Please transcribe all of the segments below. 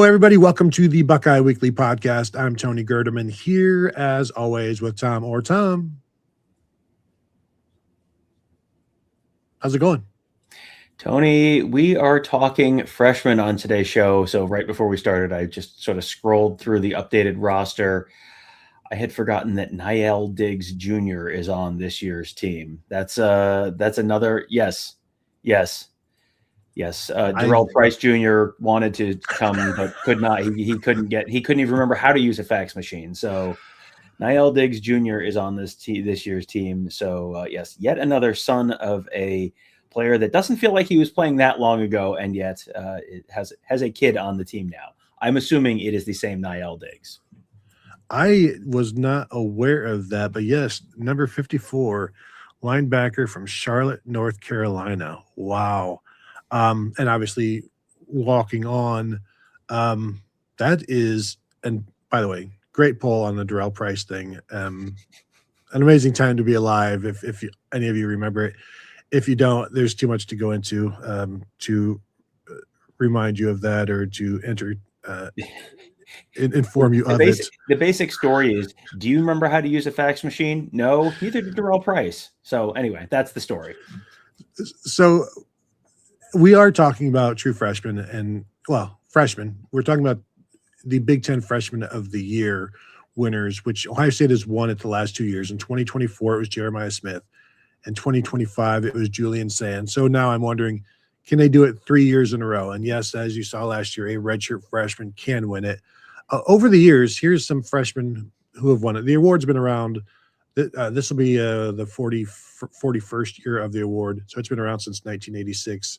Hello, everybody. Welcome to the Buckeye Weekly Podcast. I'm Tony Gerdeman here, as always, with Tom Orr. Tom, how's it going? Tony, we are talking freshmen on today's show. So right before we started, I just sort of scrolled through the updated roster. I had forgotten that Niall Diggs Jr. is on this year's team. That's another yes. Terrelle Pryor Jr. wanted to come but could not. He couldn't even remember how to use a fax machine. So Niall Diggs Jr. is on this year's team. So yes, yet another son of a player that doesn't feel like he was playing that long ago, and yet it has a kid on the team now. I'm assuming it is the same Niall Diggs. I was not aware of that, but yes, number 54, linebacker from Charlotte, North Carolina. Wow. And obviously walking on, that is, and by the way, great poll on the Terrelle Pryor thing. An amazing time to be alive. If any of you remember it, if you don't, there's too much to go into to remind you of that or to inform you of it. The basic story is, do you remember how to use a fax machine? No, neither did Terrelle Pryor. So anyway, that's the story. So we are talking about true freshmen and, well, freshmen. We're talking about the Big Ten Freshmen of the Year winners, which Ohio State has won it the last 2 years. In 2024, it was Jeremiah Smith. In 2025, it was Julian Sayin. So now I'm wondering, can they do it 3 years in a row? And yes, as you saw last year, a redshirt freshman can win it. Over the years, here's some freshmen who have won it. The award's been around. This will be the 41st year of the award. So it's been around since 1986.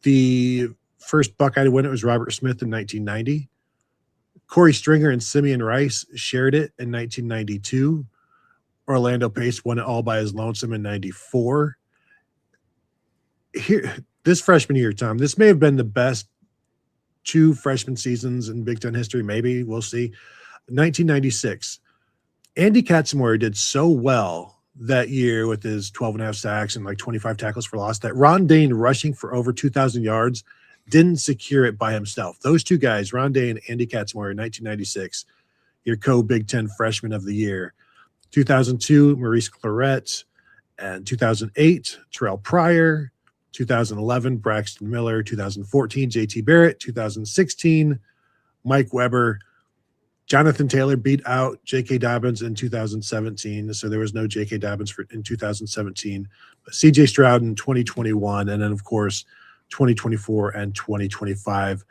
The first Buckeye to win it was Robert Smith in 1990. Corey Stringer and Simeon Rice shared it in 1992. Orlando Pace won it all by his lonesome in 94. Here, this freshman year, Tom, this may have been the best 2 freshman seasons in Big Ten history. Maybe we'll see. 1996, Andy Katzenmoyer did so well that year with his 12.5 sacks and like 25 tackles for loss that Ron Dane rushing for over 2,000 yards didn't secure it by himself. Those two guys, Ron Dane and Andy Katzenmoyer in 1996, your co-Big Ten freshman of the year. 2002, Maurice Clarett, and 2008, Terrelle Pryor, 2011, Braxton Miller, 2014, JT Barrett, 2016, Mike Weber. Jonathan Taylor beat out J.K. Dobbins in 2017, so there was no J.K. Dobbins in 2017. But C.J. Stroud in 2021, and then, of course, 2024 and 2025.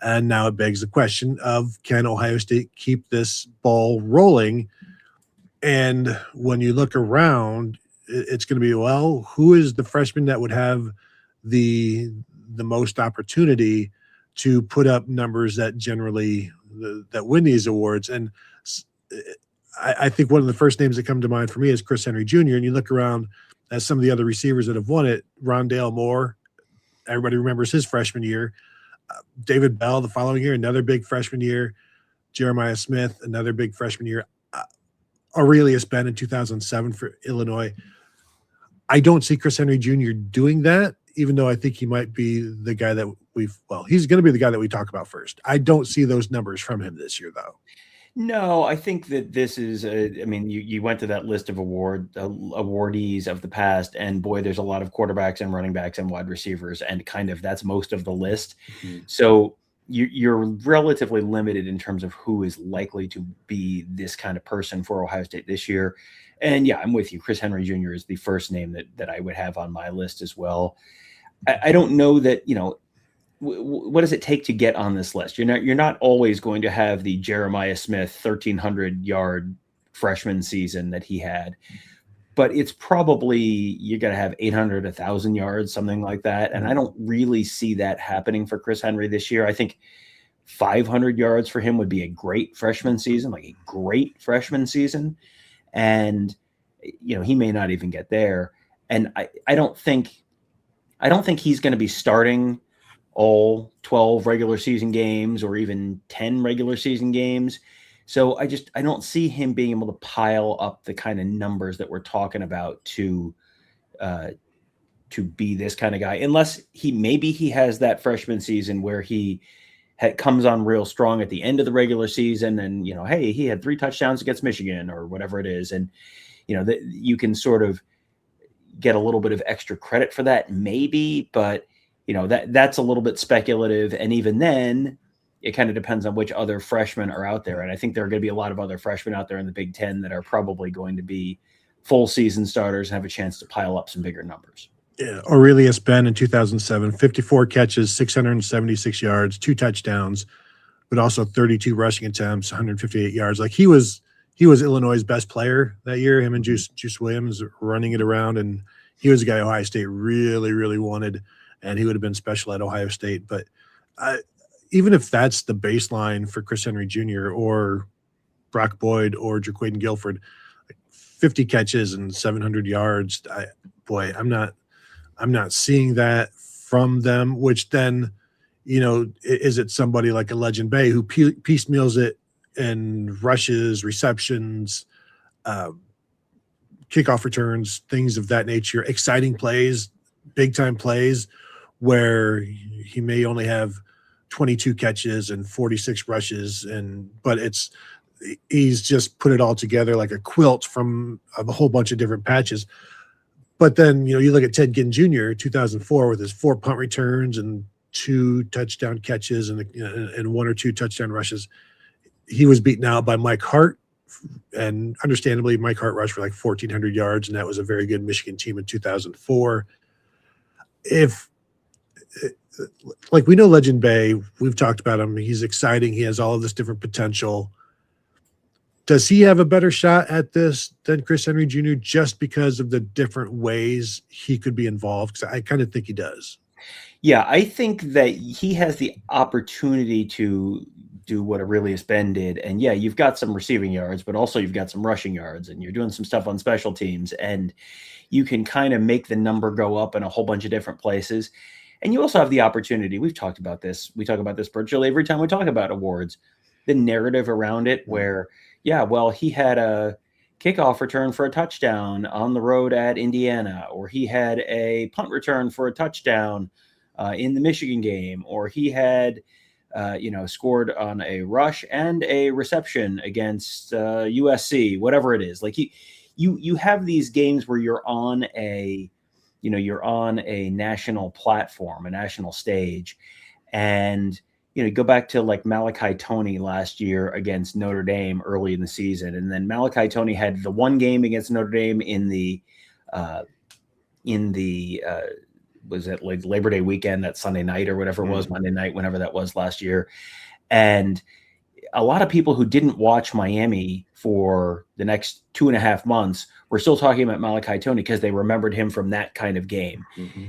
And now it begs the question of, can Ohio State keep this ball rolling? And when you look around, it's going to be, well, who is the freshman that would have the most opportunity to put up numbers that generally that win these awards? And I think one of the first names that come to mind for me is Chris Henry Jr. And you look around at some of the other receivers that have won it. Rondale Moore, everybody remembers his freshman year. David Bell the following year, another big freshman year. Jeremiah Smith, another big freshman year. Aurelius Ben in 2007 for Illinois. I don't see Chris Henry Jr. doing that, even though I think he might be the guy that he's going to be the guy that we talk about first. I don't see those numbers from him this year, though. No, I think that this is, you went to that list of awardees of the past, and boy, there's a lot of quarterbacks and running backs and wide receivers, and kind of that's most of the list. Mm-hmm. So you're relatively limited in terms of who is likely to be this kind of person for Ohio State this year. And yeah, I'm with you. Chris Henry Jr. is the first name that I would have on my list as well. I don't know that, what does it take to get on this list? You're not always going to have the Jeremiah Smith 1,300-yard freshman season that he had, but it's probably you got to have 800, 1,000 yards, something like that. And I don't really see that happening for Chris Henry this year. I think 500 yards for him would be a great freshman season, And, he may not even get there. And I don't think he's going to be starting all 12 regular season games or even 10 regular season games. So I don't see him being able to pile up the kind of numbers that we're talking about to be this kind of guy, unless he has that freshman season where he comes on real strong at the end of the regular season, and hey, he had 3 touchdowns against Michigan or whatever it is, and that you can sort of get a little bit of extra credit for that, maybe, but that's a little bit speculative, and even then, it kind of depends on which other freshmen are out there, and I think there are going to be a lot of other freshmen out there in the Big Ten that are probably going to be full season starters and have a chance to pile up some bigger numbers. Yeah, Aurelius Ben in 2007, 54 catches, 676 yards, 2 touchdowns, but also 32 rushing attempts, 158 yards. Like he was Illinois' best player that year. Him and Juice Williams running it around, and he was a guy Ohio State really, really wanted, and he would have been special at Ohio State. But even if that's the baseline for Chris Henry Jr. or Brock Boyd or Jaquaden Guilford, 50 catches and 700 yards, I'm not seeing that from them, which then, is it somebody like a Legend Bay who piecemeals it and rushes, receptions, kickoff returns, things of that nature, exciting plays, big time plays, where he may only have 22 catches and 46 rushes, but he's just put it all together like a quilt from a whole bunch of different patches. But then, you look at Ted Ginn Jr., 2004, with his 4 punt returns and 2 touchdown catches and 1 or 2 touchdown rushes. He was beaten out by Mike Hart, and understandably, Mike Hart rushed for like 1,400 yards, and that was a very good Michigan team in 2004. We know Legend Bay, we've talked about him. He's exciting. He has all of this different potential. Does he have a better shot at this than Chris Henry Jr. just because of the different ways he could be involved? Because I kind of think he does. Yeah, I think that he has the opportunity to do what Aurelius Ben did. And yeah, you've got some receiving yards, but also you've got some rushing yards, and you're doing some stuff on special teams, and you can kind of make the number go up in a whole bunch of different places. And you also have the opportunity. We've talked about this. We talk about this virtually every time we talk about awards, the narrative around it where, yeah, well, he had a kickoff return for a touchdown on the road at Indiana, or he had a punt return for a touchdown in the Michigan game, or he had, scored on a rush and a reception against USC, whatever it is. Like you have these games where you're on a national platform, a national stage, and go back to like Malachi Toney last year against Notre Dame early in the season. And then Malachi Toney had the one game against Notre Dame in the was it like Labor Day weekend, that Sunday night or whatever it was, Monday night, whenever that was last year. And a lot of people who didn't watch Miami for the next 2.5 months were still talking about Malachi Toney because they remembered him from that kind of game. Mm-hmm.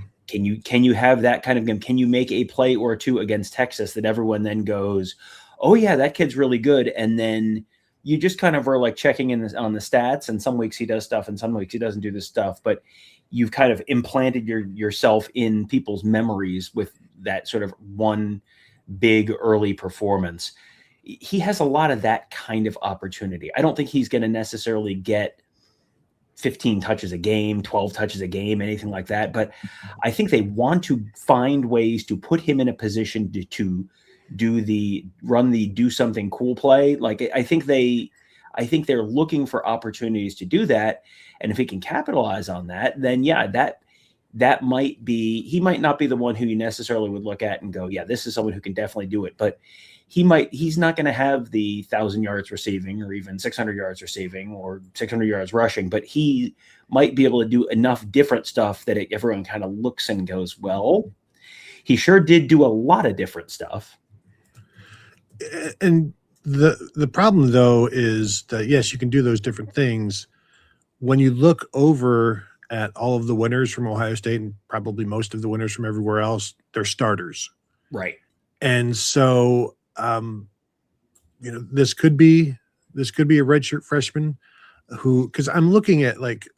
Can you have that kind of game? Can you make a play or two against Texas that everyone then goes, oh yeah, that kid's really good, and then you just kind of are like checking in on the stats, and some weeks he does stuff and some weeks he doesn't do this stuff, but you've kind of implanted yourself in people's memories with that sort of one big early performance. He has a lot of that kind of opportunity. I don't think he's going to necessarily get 15 touches a game, 12 touches a game, anything like that. But I think they want to find ways to put him in a position to do something cool play. Like I think they're looking for opportunities to do that. And if he can capitalize on that, then yeah, that might be, he might not be the one who you necessarily would look at and go, yeah, this is someone who can definitely do it. But he's not going to have the 1,000 yards receiving or even 600 yards receiving or 600 yards rushing, but he might be able to do enough different stuff that everyone kind of looks and goes, well, he sure did do a lot of different stuff. And the problem though is that, yes, you can do those different things. When you look over at all of the winners from Ohio State and probably most of the winners from everywhere else, they're starters. Right. And so, this could be a redshirt freshman because I'm looking at like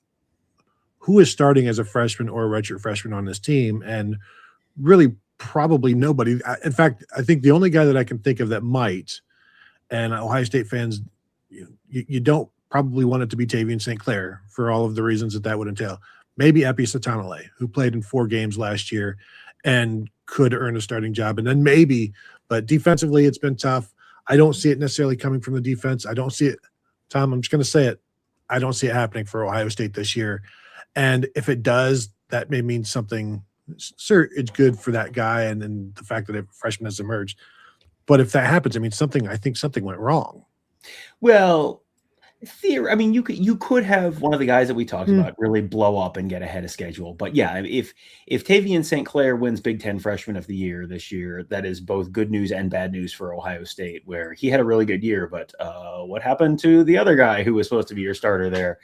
who is starting as a freshman or a redshirt freshman on this team, and really probably nobody. In fact, I think the only guy that I can think of that might, and Ohio State fans, you don't probably want it to be Tavian St. Clair for all of the reasons that would entail. Maybe Epi Satanale, who played in 4 games last year and could earn a starting job. And then maybe But defensively, it's been tough. I don't see it necessarily coming from the defense. I don't see it, Tom, I'm just going to say it. I don't see it happening for Ohio State this year. And if it does, that may mean something. Sure, it's good for that guy and the fact that a freshman has emerged. But if that happens, I think something went wrong. Well, I mean, you could have one of the guys that we talked about really blow up and get ahead of schedule. But yeah, if Tavian St. Clair wins Big Ten Freshman of the Year this year, that is both good news and bad news for Ohio State, where he had a really good year. But what happened to the other guy who was supposed to be your starter there?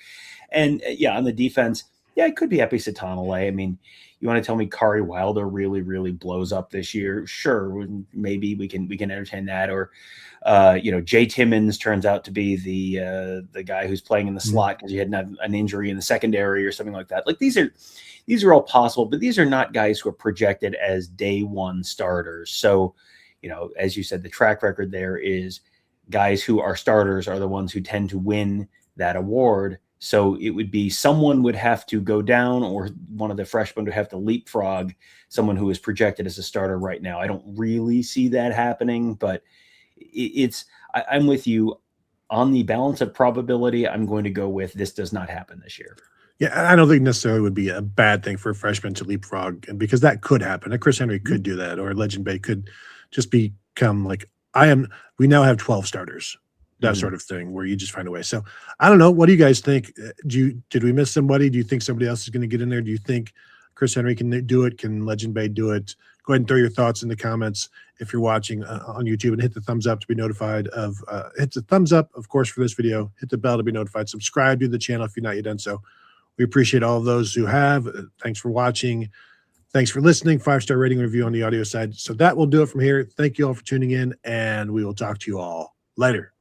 And yeah, on the defense, yeah, it could be Epi Satonale. I mean, you want to tell me Kari Wilder really, really blows up this year? Sure, maybe we can entertain that. Or, Jay Timmons turns out to be the guy who's playing in the slot because he had an injury in the secondary or something like that. Like these are all possible, but these are not guys who are projected as day one starters. So, as you said, the track record there is guys who are starters are the ones who tend to win that award. So it would be someone would have to go down, or one of the freshmen would have to leapfrog someone who is projected as a starter right now. I don't really see that happening, but I'm with you on the balance of probability. I'm going to go with this does not happen this year. Yeah, I don't think necessarily would be a bad thing for a freshman to leapfrog, and because that could happen. And Chris Henry could do that, or Legend Bay could just become like we now have 12 starters. That sort of thing where you just find a way. So I don't know. What do you guys think? Did we miss somebody? Do you think somebody else is going to get in there? Do you think Chris Henry can do it? Can Legend Bay do it? Go ahead and throw your thoughts in the comments if you're watching on YouTube, and hit the thumbs up to be notified of, hit the thumbs up, of course, for this video. Hit the bell to be notified. Subscribe to the channel if you're not yet done so. We appreciate all of those who have. Thanks for watching. Thanks for listening. 5-star rating review on the audio side. So that will do it from here. Thank you all for tuning in, and we will talk to you all later.